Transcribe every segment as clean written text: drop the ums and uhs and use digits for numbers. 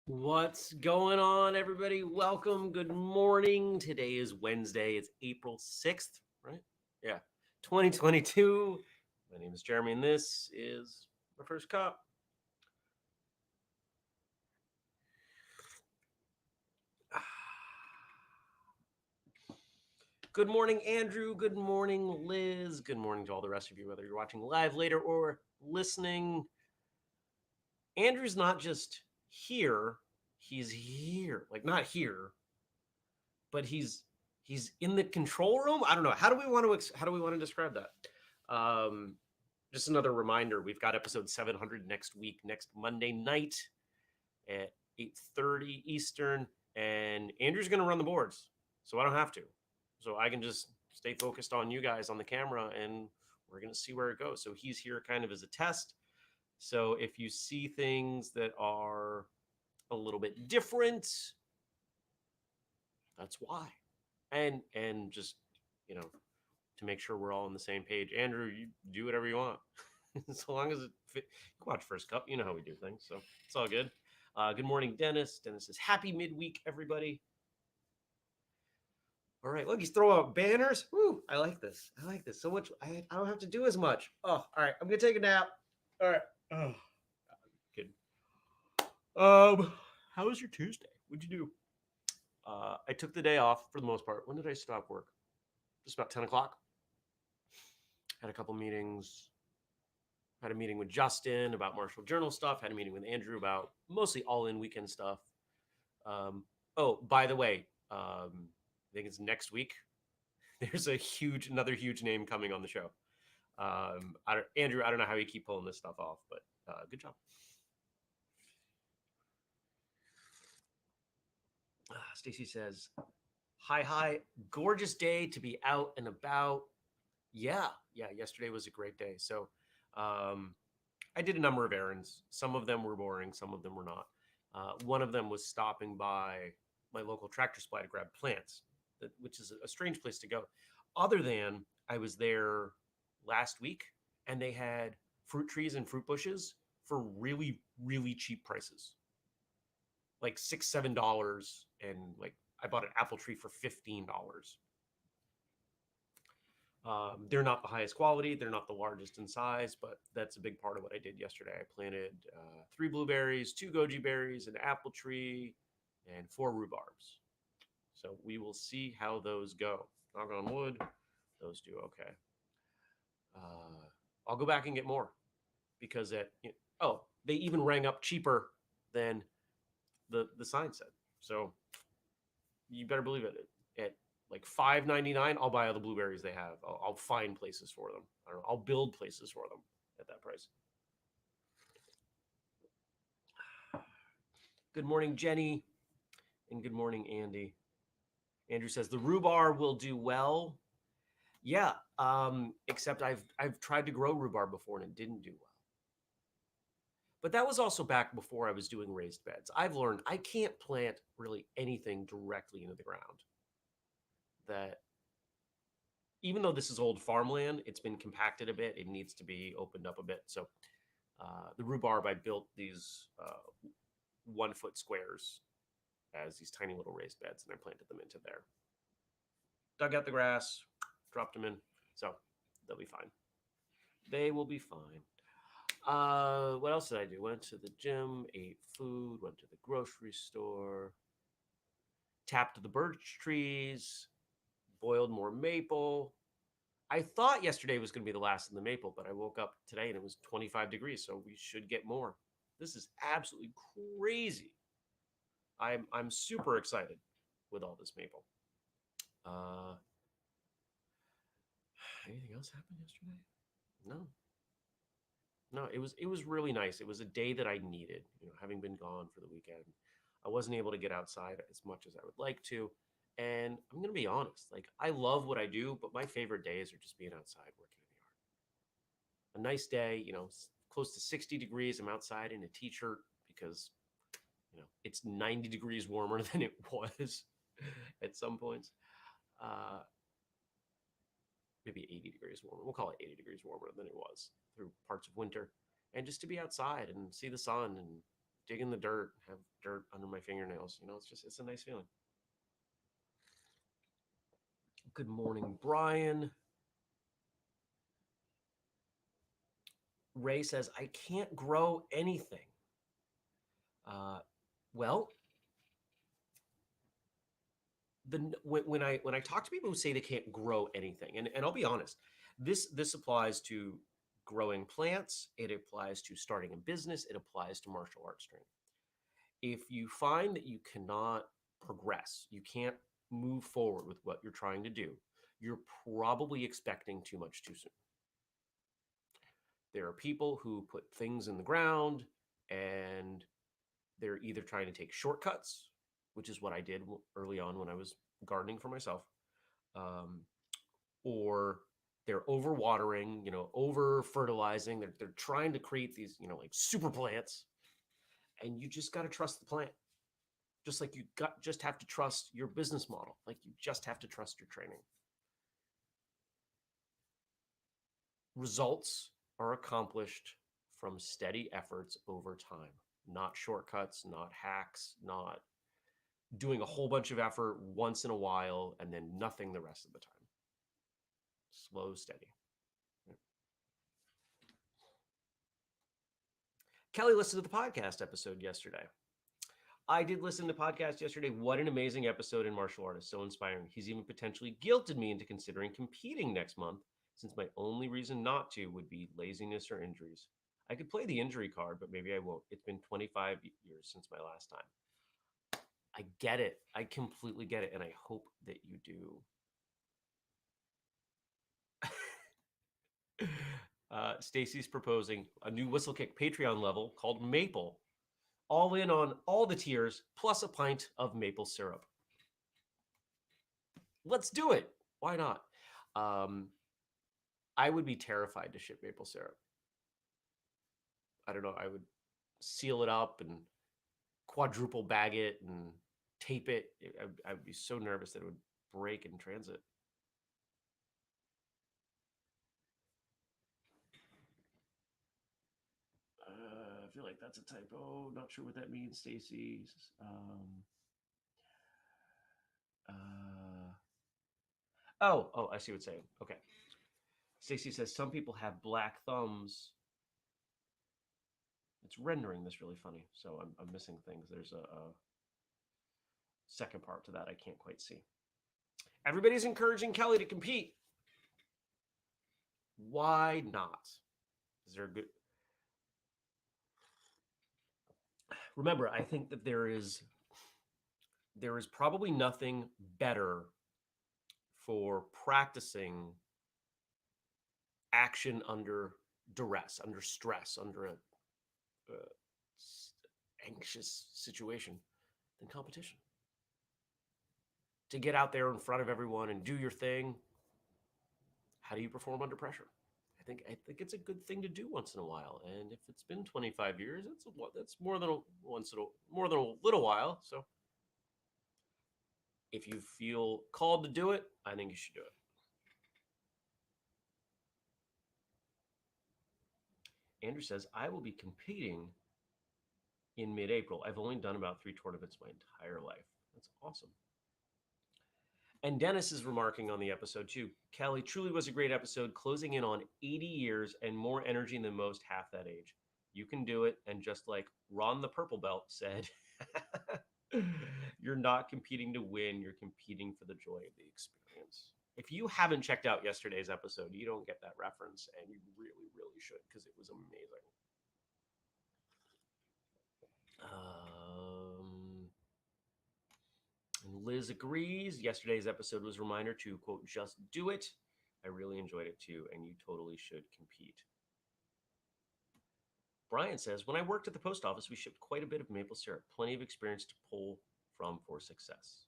What's going on, everybody? Welcome. Good morning. Today is Wednesday. It's April 6th, right? Yeah, 2022. My name is Jeremy, and this is my first cup. Good morning, Andrew. Good morning, Liz. Good morning to all the rest of you, whether you're watching live later or listening. Andrew's not just here, he's here. Like, not here, but he's in the control room. I don't know. How do we want to describe that? Just another reminder, we've got episode 700 next week, next Monday night at 8:30 Eastern, and Andrew's going to run the boards, so I don't have to. So I can just stay focused on you guys on the camera, and we're going to see where it goes. So he's here kind of as a test. So if you see things that are a little bit different, that's why. And just, you know, to make sure we're all on the same page. Andrew, you do whatever you want. As long as it fit. You can watch First Cup. You know how we do things. So it's all good. Good morning, Dennis. Dennis says, happy midweek, everybody. All right. Look, he's throwing out banners. Woo, I like this. I like this so much. I don't have to do as much. Oh, all right. I'm going to take a nap. All right. Oh, good. How was your Tuesday? What'd you do? I took the day off for the most part. When did I stop work? Just about 10 o'clock. Had a couple meetings. Had a meeting with Justin about Marshall Journal stuff. Had a meeting with Andrew about mostly all-in weekend stuff. Oh, by the way, I think it's next week. There's another huge name coming on the show. Andrew, I don't know how you keep pulling this stuff off, but good job. Stacy says, hi, gorgeous day to be out and about. Yeah, yesterday was a great day. So I did a number of errands. Some of them were boring, some of them were not. One of them was stopping by my local Tractor Supply to grab plants, which is a strange place to go. Other than I was there last week and they had fruit trees and fruit bushes for really, really cheap prices, like $6, $7, and like I bought an apple tree for $15. They're not the highest quality. They're not the largest in size, but that's a big part of what I did yesterday. I planted 3 blueberries, 2 goji berries, an apple tree, and 4 rhubarbs. So we will see how those go. Knock on wood, those do okay. I'll go back and get more because they even rang up cheaper than the sign said. So you better believe it. At like $5.99, I'll buy all the blueberries they have. I'll find places for them. I don't know. I'll build places for them at that price. Good morning, Jenny, and good morning, Andy. Andrew says the rhubarb will do well. Yeah, except I've tried to grow rhubarb before and it didn't do well. But that was also back before I was doing raised beds. I've learned I can't plant really anything directly into the ground. That even though this is old farmland, it's been compacted a bit. It needs to be opened up a bit. So the rhubarb, I built these 1-foot squares as these tiny little raised beds, and I planted them into there. Dug out the grass, dropped them in. So they'll be fine. They will be fine. What else did I do? Went to the gym, ate food, went to the grocery store, tapped the birch trees, boiled more maple. I thought yesterday was going to be the last of the maple, but I woke up today and it was 25 degrees, so we should get more. This is absolutely crazy. I'm super excited with all this maple. Anything else happened yesterday? No, it was really nice. It was a day that I needed, having been gone for the weekend. I wasn't able to get outside as much as I would like to. And I'm going to be honest, like I love what I do, but my favorite days are just being outside working in the yard. A nice day, close to 60 degrees. I'm outside in a t-shirt because, it's 90 degrees warmer than it was at some points. Maybe 80 degrees warmer. We'll call it 80 degrees warmer than it was through parts of winter. And just to be outside and see the sun and dig in the dirt, have dirt under my fingernails. It's a nice feeling. Good morning, Brian. Ray says, I can't grow anything. Well, when I talk to people who say they can't grow anything, and I'll be honest, this applies to growing plants, it applies to starting a business, it applies to martial arts training. If you find that you cannot progress, you can't move forward with what you're trying to do, you're probably expecting too much too soon. There are people who put things in the ground and they're either trying to take shortcuts, which is what I did early on when I was gardening for myself, or they're overwatering, over fertilizing. They're trying to create these, like super plants, and you just got to trust the plant. Just like just have to trust your business model. Like you just have to trust your training. Results are accomplished from steady efforts over time, not shortcuts, not hacks, not doing a whole bunch of effort once in a while and then nothing the rest of the time. Slow, steady. Kelly listened to the podcast episode yesterday. I did listen to the podcast yesterday. What an amazing episode in martial artists. So inspiring. He's even potentially guilted me into considering competing next month, since my only reason not to would be laziness or injuries. I could play the injury card, but maybe I won't. It's been 25 years since my last time. I get it. I completely get it. And I hope that you do. Stacy's proposing a new whistlekick Patreon level called Maple. All in on all the tiers, plus a pint of maple syrup. Let's do it. Why not? I would be terrified to ship maple syrup. I don't know. I would seal it up and quadruple bag it and tape it. I would be so nervous that it would break in transit. I feel like that's a typo. Not sure what that means, Stacy. Oh, I see what it's saying. Okay. Stacy says some people have black thumbs. It's rendering this really funny, so I'm missing things. There's a second part to that I can't quite see. Everybody's encouraging Kelly to compete. Why not? Is there a good... Remember, I think that there is probably nothing better for practicing action under duress, under stress, under a anxious situation than competition. To get out there in front of everyone and do your thing. How do you perform under pressure? I think it's a good thing to do once in a while. And if it's been 25 years, that's more than a little while. So if you feel called to do it, I think you should do it. Andrew says, I will be competing in mid-April. I've only done about 3 tournaments my entire life. That's awesome. And Dennis is remarking on the episode too. Kelly, truly was a great episode, closing in on 80 years and more energy than most half that age. You can do it. And just like Ron the Purple Belt said, you're not competing to win. You're competing for the joy of the experience. If you haven't checked out yesterday's episode, you don't get that reference, and you really, really should, because it was amazing. And Liz agrees. Yesterday's episode was a reminder to, quote, just do it. I really enjoyed it too, and you totally should compete. Brian says, when I worked at the post office, we shipped quite a bit of maple syrup. Plenty of experience to pull from for success.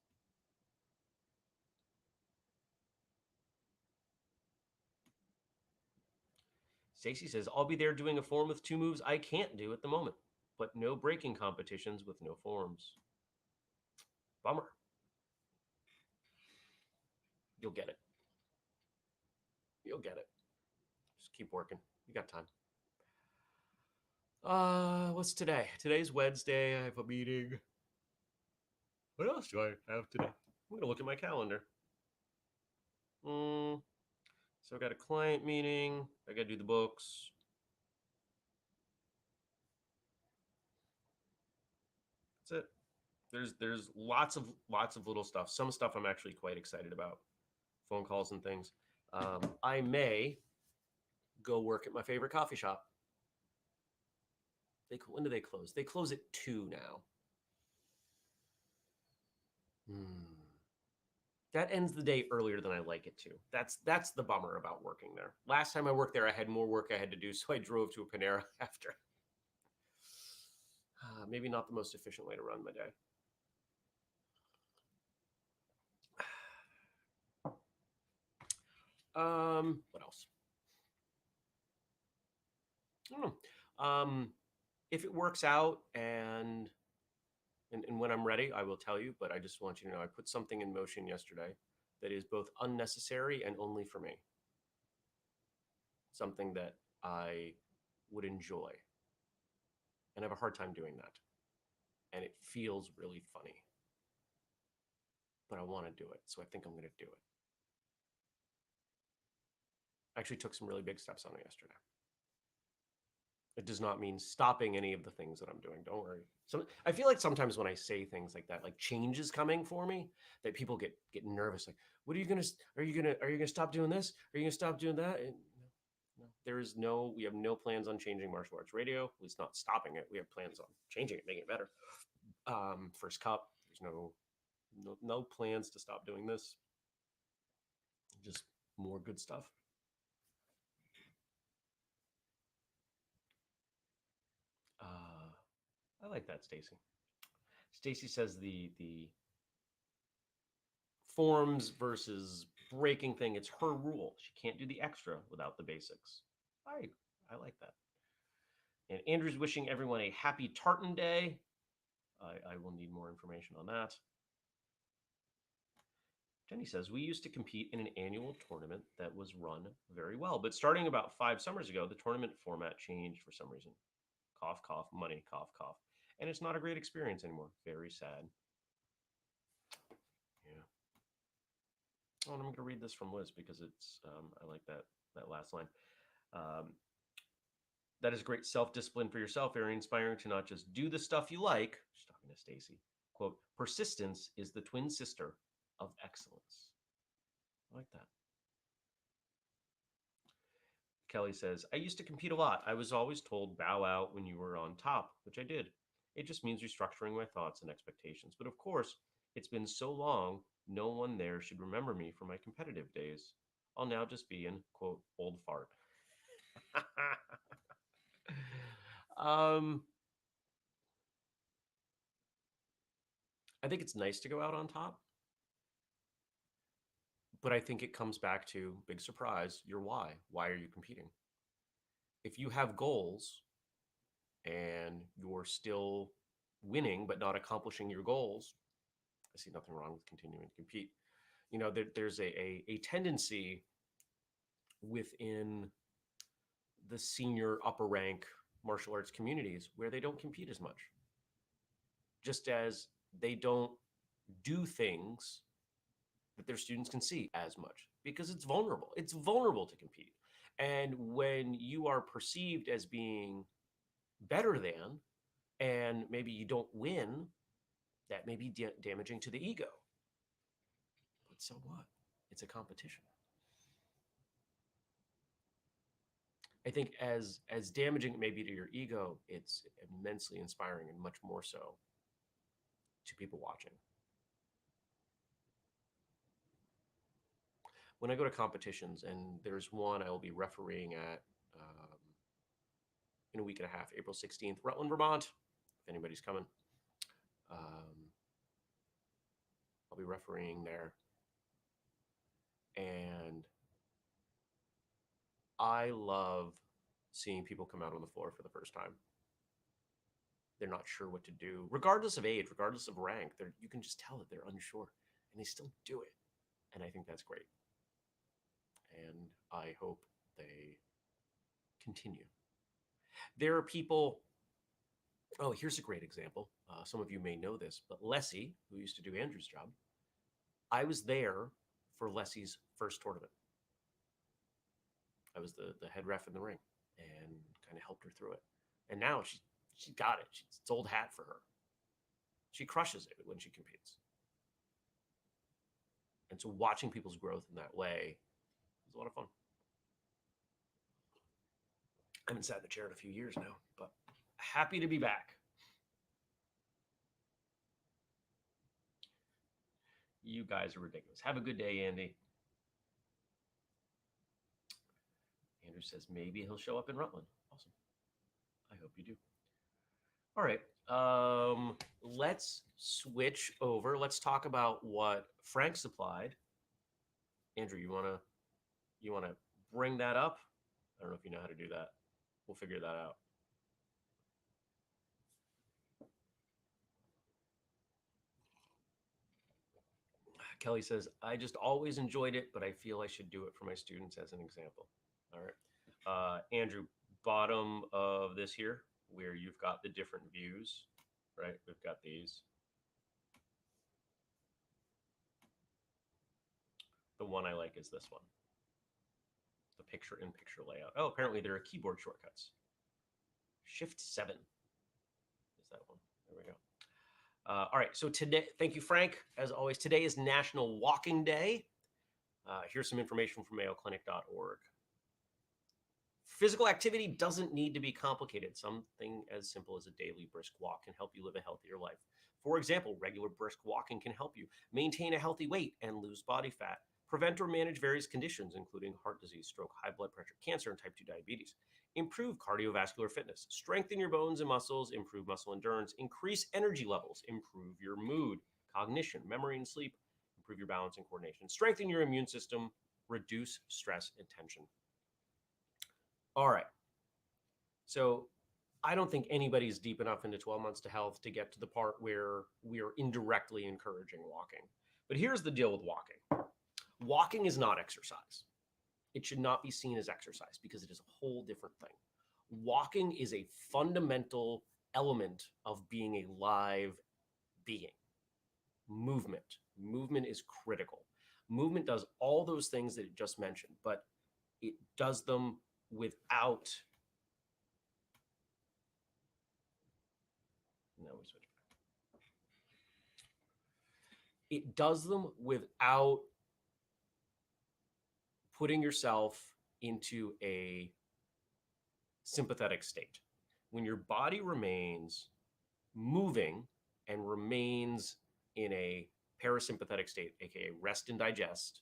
Stacy says, I'll be there doing a form with 2 moves I can't do at the moment, but no breaking competitions with no forms. Bummer. You'll get it. You'll get it. Just keep working. You got time. What's today? Today's Wednesday. I have a meeting. What else do I have today? I'm going to look at my calendar. So I got a client meeting. I got to do the books. That's it. There's lots of little stuff. Some stuff I'm actually quite excited about. Phone calls and things. I may go work at my favorite coffee shop. When do they close? They close at 2 now. That ends the day earlier than I like it to. That's the bummer about working there. Last time I worked there, I had more work I had to do, so I drove to a Panera after. Maybe not the most efficient way to run my day. What else? I don't know. If it works out and when I'm ready, I will tell you, but I just want you to know I put something in motion yesterday that is both unnecessary and only for me. Something that I would enjoy. And I have a hard time doing that. And it feels really funny. But I want to do it, so I think I'm going to do it. I actually took some really big steps on it yesterday. It does not mean stopping any of the things that I'm doing. Don't worry. So I feel like sometimes when I say things like that, like change is coming for me, that people get nervous. Like, what are you gonna stop doing this? Are you gonna stop doing that? And no, we have no plans on changing martial arts radio. At least not stopping it. We have plans on changing it, making it better. First Cup, there's no plans to stop doing this. Just more good stuff. I like that, Stacy. Stacy says the forms versus breaking thing, it's her rule. She can't do the extra without the basics. I like that. And Andrew's wishing everyone a happy tartan day. I will need more information on that. Jenny says, we used to compete in an annual tournament that was run very well, but starting about 5 summers ago, the tournament format changed for some reason. Cough, cough, money, cough, cough. And it's not a great experience anymore. Very sad. Yeah. Oh, and I'm going to read this from Liz because it's, I like that last line. That is great self-discipline for yourself, very inspiring to not just do the stuff you like. She's talking to Stacy. Quote, persistence is the twin sister of excellence. I like that. Kelly says, I used to compete a lot. I was always told bow out when you were on top, which I did. It just means restructuring my thoughts and expectations. But of course, it's been so long, no one there should remember me from my competitive days. I'll now just be an, quote, old fart. I think it's nice to go out on top. But I think it comes back to, big surprise, your why. Why are you competing? If you have goals and you're still winning but not accomplishing your goals, I see nothing wrong with continuing to compete. There's a tendency within the senior upper rank martial arts communities where they don't compete as much. Just as they don't do things that their students can see as much because it's vulnerable. It's vulnerable to compete. And when you are perceived as being better than, and maybe you don't win, that may be damaging to the ego. But so what? It's a competition. I think as damaging it may be to your ego, it's immensely inspiring and much more so to people watching. When I go to competitions, and there's one I will be refereeing at in a week and a half, April 16th, Rutland, Vermont, if anybody's coming. I'll be refereeing there. And I love seeing people come out on the floor for the first time. They're not sure what to do, regardless of age, regardless of rank. You can just tell that they're unsure, and they still do it. And I think that's great. And I hope they continue. There are people Oh, here's a great example. Some of you may know this, but Leslie, who used to do Andrew's job, I was there for Leslie's first tournament. I was the head ref in the ring and kind of helped her through it. And now she got it. It's old hat for her. She crushes it when she competes. And so watching people's growth in that way is a lot of fun. I haven't sat in the chair in a few years now, but happy to be back. You guys are ridiculous. Have a good day, Andy. Andrew says maybe he'll show up in Rutland. Awesome. I hope you do. All right. Let's switch over. Let's talk about what Frank supplied. Andrew, you wanna bring that up? I don't know if you know how to do that. We'll figure that out. Kelly says, I just always enjoyed it, but I feel I should do it for my students as an example. All right. Andrew, bottom of this here, where you've got the different views, right? We've got these. The one I like is this one. The picture-in-picture layout. Oh, apparently there are keyboard shortcuts. Shift-7 is that one. There we go. All right, so today, thank you, Frank. As always, today is National Walking Day. Here's some information from mayoclinic.org. Physical activity doesn't need to be complicated. Something as simple as a daily brisk walk can help you live a healthier life. For example, regular brisk walking can help you maintain a healthy weight and lose body fat, prevent or manage various conditions, including heart disease, stroke, high blood pressure, cancer, and type 2 diabetes. Improve cardiovascular fitness, strengthen your bones and muscles, improve muscle endurance, increase energy levels, improve your mood, cognition, memory and sleep, improve your balance and coordination, strengthen your immune system, reduce stress and tension. All right. So I don't think anybody's deep enough into 12 months to health to get to the part where we are indirectly encouraging walking. But here's the deal with walking. Walking is not exercise. It should not be seen as exercise because it is a whole different thing. Walking is a fundamental element of being a live being. Movement is critical. Movement does all those things that it just mentioned, but it does them without. No, we switch back. It does them without putting yourself into a sympathetic state. When your body remains moving and remains in a parasympathetic state, aka rest and digest,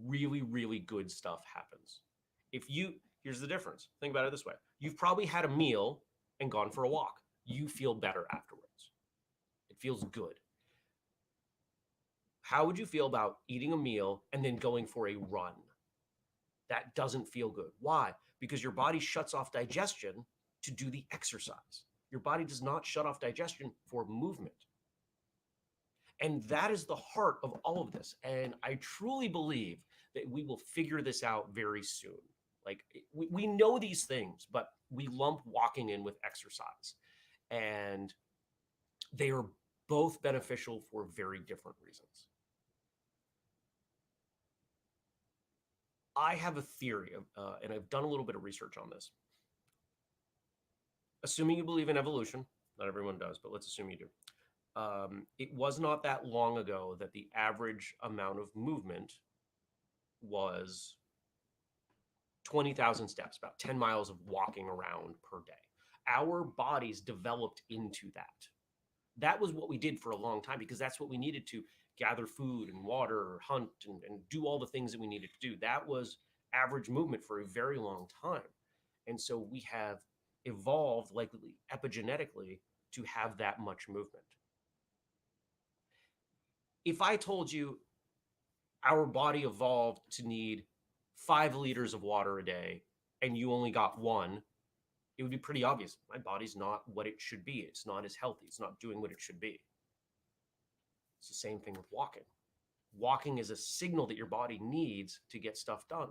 really, really good stuff happens. Here's the difference. Think about it this way. You've probably had a meal and gone for a walk. You feel better afterwards. It feels good. How would you feel about eating a meal and then going for a run? That doesn't feel good. Why? Because your body shuts off digestion to do the exercise. Your body does not shut off digestion for movement. And that is the heart of all of this. And I truly believe that we will figure this out very soon. Like we know these things, but we lump walking in with exercise. And they are both beneficial for very different reasons. I have a theory, and I've done a little bit of research on this. Assuming you believe in evolution, not everyone does, but let's assume you do. It was not that long ago that the average amount of movement was 20,000 steps, about 10 miles of walking around per day. Our bodies developed into that. That was what we did for a long time because that's what we needed to gather food and water, hunt, and do all the things that we needed to do. That was average movement for a very long time. And so we have evolved, likely epigenetically, to have that much movement. If I told you our body evolved to need 5 liters of water a day and you only got 1, it would be pretty obvious. My body's not what it should be. It's not as healthy. It's not doing what it should be. It's the same thing with walking. Walking is a signal that your body needs to get stuff done.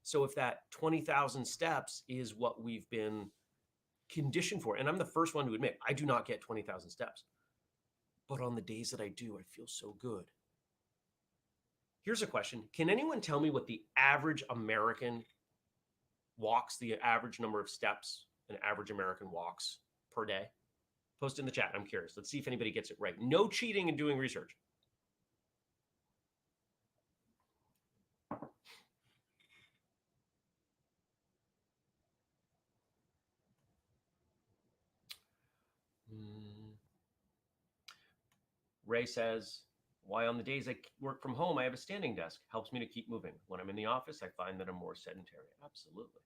So if that 20,000 steps is what we've been conditioned for, and I'm the first one to admit, I do not get 20,000 steps. But on the days that I do, I feel so good. Here's a question. Can anyone tell me what the average American walks, the average number of steps an average American walks per day? Post in the chat. I'm curious. Let's see if anybody gets it right. No cheating and doing research. Ray says, why on the days I work from home, I have a standing desk. Helps me to keep moving. When I'm in the office, I find that I'm more sedentary. Absolutely.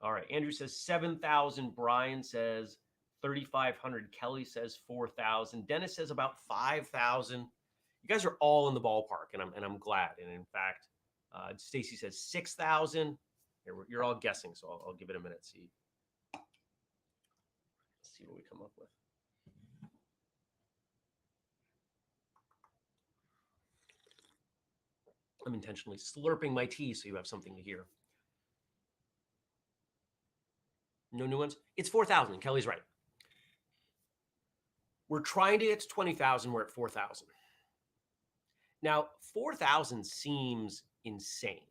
All right. Andrew says 7,000. Brian says 3,500. Kelly says 4,000. Dennis says about 5,000. You guys are all in the ballpark, and I'm glad. And in fact, Stacy says 6,000. You're all guessing, so I'll give it a minute. See what we come up with. I'm intentionally slurping my tea so you have something to hear. No new ones? It's 4,000. Kelly's right. We're trying to get to 20,000. We're at 4,000. Now, 4,000 seems insane.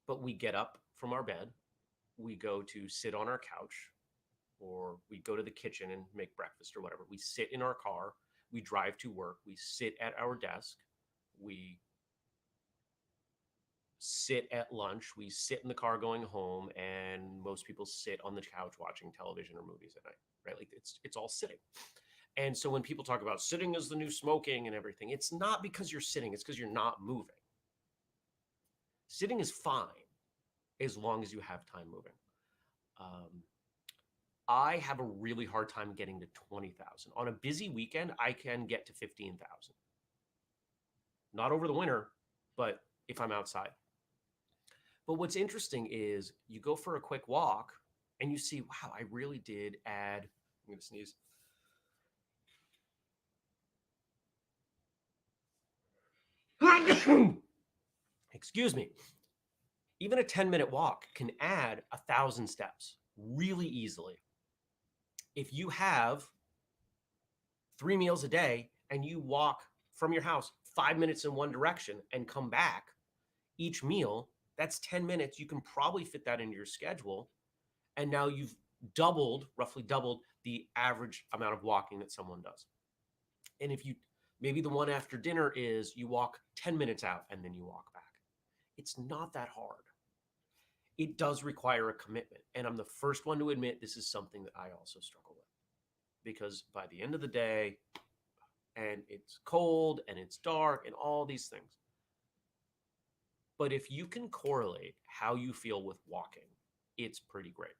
But we get up from our bed, we go to sit on our couch, or we go to the kitchen and make breakfast or whatever. We sit in our car, we drive to work, we sit at our desk, we sit at lunch, we sit in the car going home, and most people sit on the couch watching television or movies at night, right? Like it's all sitting. And so when people talk about sitting is the new smoking and everything, it's not because you're sitting, it's because you're not moving. Sitting is fine as long as you have time moving. I have a really hard time getting to 20,000. On a busy weekend, I can get to 15,000. Not over the winter, but if I'm outside. But what's interesting is you go for a quick walk and you see, wow, I really did add, I'm going to sneeze. Excuse me. Even a 10-minute walk can add 1,000 steps really easily. If you have 3 meals a day and you walk from your house 5 minutes in one direction and come back each meal, that's 10 minutes. You can probably fit that into your schedule. And now you've roughly doubled the average amount of walking that someone does. And if you, maybe the one after dinner is you walk 10 minutes out and then you walk back. It's not that hard. It does require a commitment. And I'm the first one to admit this is something that I also struggle with. Because by the end of the day, and it's cold and it's dark and all these things. But if you can correlate how you feel with walking, it's pretty great.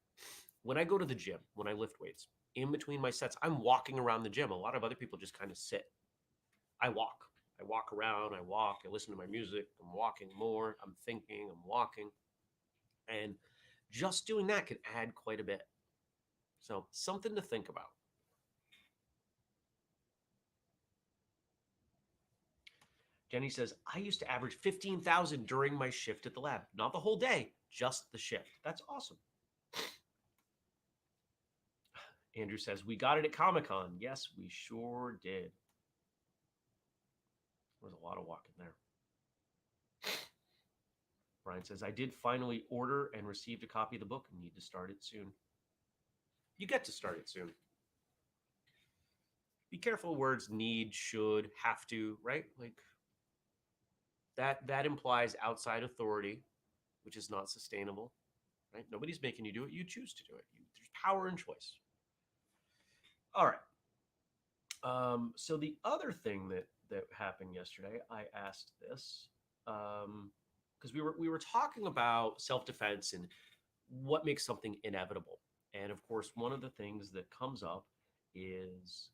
When I go to the gym, when I lift weights, in between my sets, I'm walking around the gym. A lot of other people just kind of sit. I walk around, I listen to my music, I'm walking more, I'm thinking, I'm walking. And just doing that can add quite a bit. So something to think about. Jenny says, I used to average 15,000 during my shift at the lab. Not the whole day, just the shift. That's awesome. Andrew says, we got it at Comic-Con. Yes, we sure did. There was a lot of walking there. Brian says, I did finally order and received a copy of the book and need to start it soon. You get to start it soon. Be careful words need, should, have to, right? Like that implies outside authority, which is not sustainable, right? Nobody's making you do it. You choose to do it. There's power and choice. All right. So the other thing that happened yesterday, I asked this because we were talking about self-defense and what makes something inevitable. And of course, one of the things that comes up is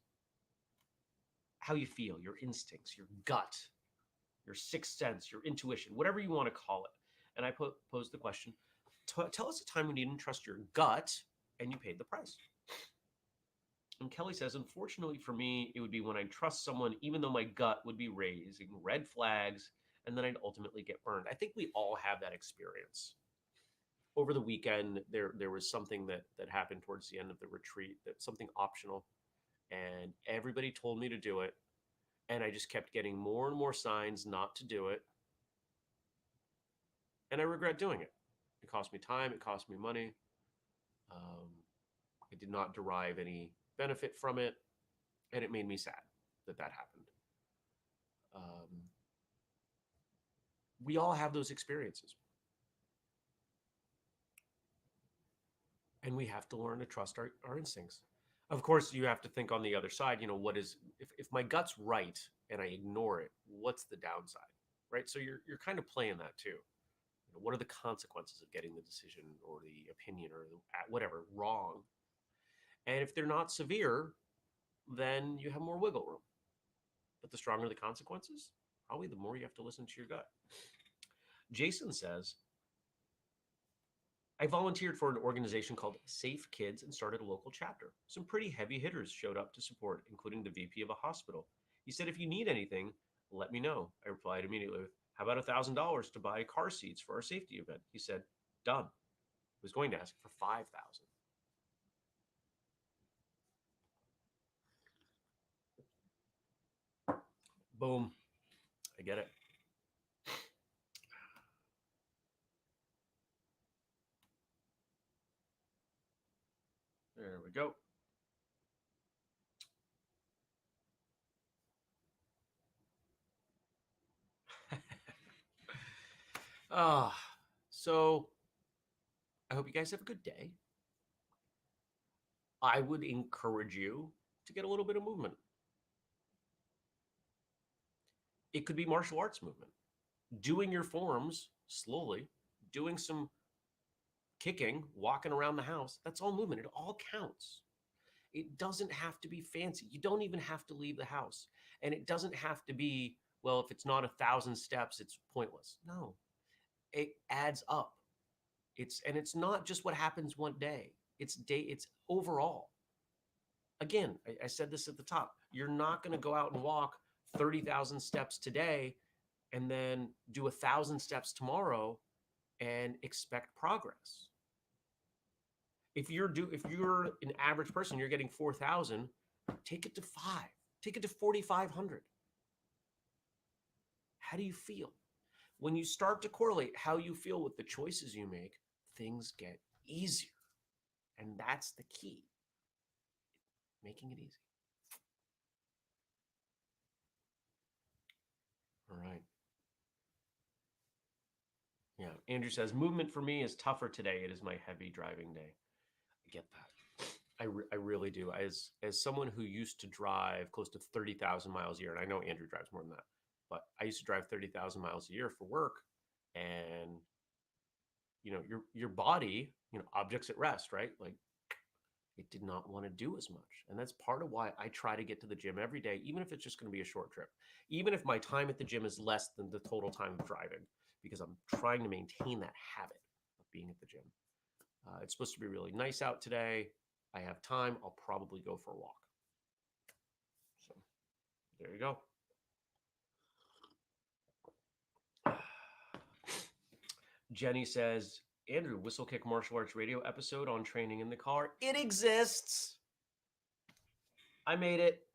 how you feel, your instincts, your gut, your sixth sense, your intuition, whatever you want to call it. And I posed the question, tell us a time when you didn't trust your gut and you paid the price. And Kelly says, unfortunately for me, it would be when I trust someone, even though my gut would be raising red flags, and then I'd ultimately get burned. I think we all have that experience. Over the weekend, there was something that happened towards the end of the retreat, that something optional, and everybody told me to do it, and I just kept getting more and more signs not to do it, and I regret doing it. It cost me time, it cost me money. Um, I did not derive any benefit from it, and it made me sad that happened. Um, we all have those experiences, and we have to learn to trust our instincts. Of course, you have to think on the other side, what is, if my gut's right and I ignore it, what's the downside, right? So you're kind of playing that too. What are the consequences of getting the decision or the opinion or whatever wrong? And if they're not severe, then you have more wiggle room. But the stronger the consequences, probably the more you have to listen to your gut. Jason says, I volunteered for an organization called Safe Kids and started a local chapter. Some pretty heavy hitters showed up to support, including the VP of a hospital. He said, if you need anything, let me know. I replied immediately with, how about $1,000 to buy car seats for our safety event? He said, done. I was going to ask for 5,000. Boom. I get it. There we go. So I hope you guys have a good day. I would encourage you to get a little bit of movement. It could be martial arts movement, doing your forms slowly, doing some kicking, walking around the house. That's all movement. It all counts. It doesn't have to be fancy. You don't even have to leave the house. And it doesn't have to be, well, if it's not 1,000 steps, it's pointless. No, it adds up. It's not just what happens one day. It's overall. Again, I said this at the top. You're not going to go out and walk 30,000 steps today and then do 1,000 steps tomorrow and expect progress. If you're an average person, you're getting 4,000, take it to 5, take it to 4,500. How do you feel? When you start to correlate how you feel with the choices you make, things get easier. And that's the key. Making it easy. All right. Yeah. Andrew says, movement for me is tougher today. It is my heavy driving day. I get that. I really do. As someone who used to drive close to 30,000 miles a year, and I know Andrew drives more than that, but I used to drive 30,000 miles a year for work, and your body, objects at rest, right? Like, it did not want to do as much. And that's part of why I try to get to the gym every day, even if it's just going to be a short trip, even if my time at the gym is less than the total time of driving, because I'm trying to maintain that habit of being at the gym. It's supposed to be really nice out today. I have time. I'll probably go for a walk. So there you go. Jenny says, Andrew, Whistlekick Martial Arts Radio episode on training in the car. It exists. I made it.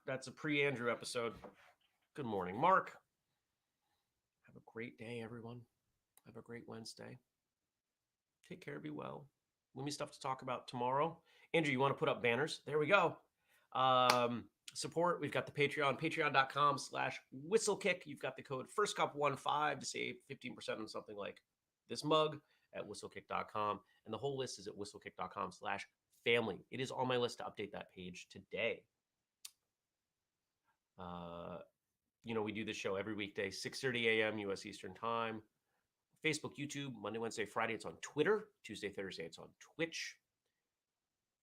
That's a pre-Andrew episode. Good morning, Mark. Have a great day, everyone. Have a great Wednesday. Take care. Be well. Let me stuff to talk about tomorrow. Andrew, you want to put up banners? There we go. Support. We've got the Patreon, patreon.com/whistlekick. You've got the code FIRSTCUP15 to save 15% on something like this mug at whistlekick.com. And the whole list is at whistlekick.com/family. It is on my list to update that page today. We do this show every weekday, 6:30 a.m. U.S. Eastern Time. Facebook, YouTube, Monday, Wednesday, Friday. It's on Twitter. Tuesday, Thursday, it's on Twitch.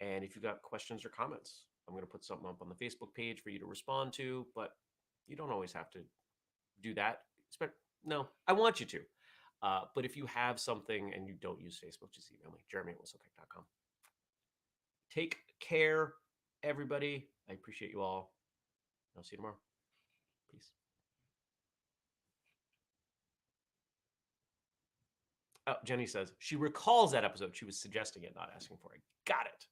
And if you've got questions or comments, I'm going to put something up on the Facebook page for you to respond to, but you don't always have to do that. No, I want you to. But if you have something and you don't use Facebook, just email me, jeremy@whistlekick.com. Take care. everybody. I appreciate you all. I'll see you tomorrow. Peace. Oh, Jenny says she recalls that episode. She was suggesting it, not asking for it. Got it.